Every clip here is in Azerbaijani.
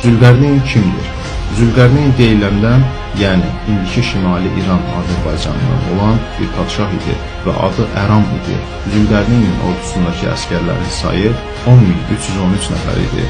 Zülqərneyn kimdir? Zülqərneyn deyiləndən, yəni indiki Şimali İran Azərbaycanından olan bir padşah idi və adı Əram idi. Zülqərneynin ordusundakı əsgərlərin sayı 10.313 nəfər idi.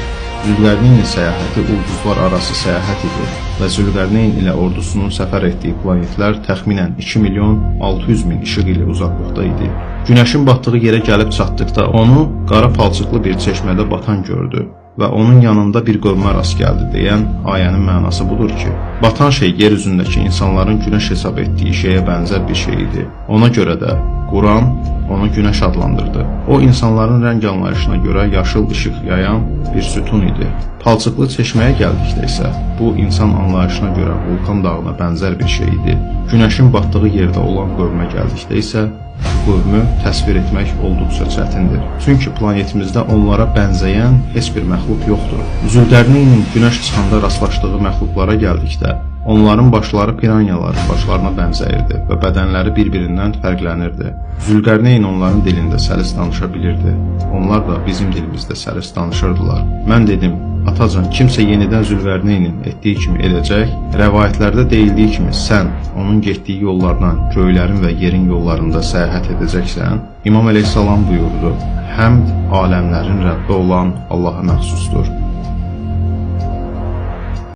Zülqərneynin səyahəti ulduzlar arası səyahət idi və Zülqərneyn ilə ordusunun səfər etdiyi planetlər təxminən 2.600.000 işıq ili uzaqlıqda idi. Günəşin batdığı yerə gəlib çatdıqda onu qara palçıqlı bir çeşmədə batan gördü və onun yanında bir qövmə rast gəldi deyən ayənin mənası budur ki, batan şey yer üzündəki insanların günəş hesab etdiyi şeyə bənzər bir şey idi. Ona görə də Quran onu günəş adlandırdı. O, insanların rəng anlayışına görə yaşıl işıq yayan bir sütun idi. Palçıqlı çeşməyə gəldikdə isə bu, insan anlayışına görə vulkan dağına bənzər bir şey idi. Günəşin batdığı yerdə olan qövmə gəldikdə isə bu qövmü təsvir etmək olduqca çətindir. Çünki planetimizdə onlara bənzəyən heç bir məxluq yoxdur. Zülqərneynin günəş çıxanda rastlaşdığı məxluqlara gəldikdə, onların başları piranyaların başlarına bənzəyirdi və bədənləri bir-birindən fərqlənirdi. Zülqərneyn onların dilində səlis danışa bilirdi. Onlar da bizim dilimizdə səlis danışırdılar. Mən dedim, atacan, kimsə yenidən Zülqərneynin etdiyi kimi edəcək, rəvayətlərdə deyildiyi kimi sən onun getdiyi yollardan, göylərin və yerin yollarında səyahət edəcəksən. İmam əleyhissalam buyurdu, həmd aləmlərin Rəbbi olan Allaha məxsusdur.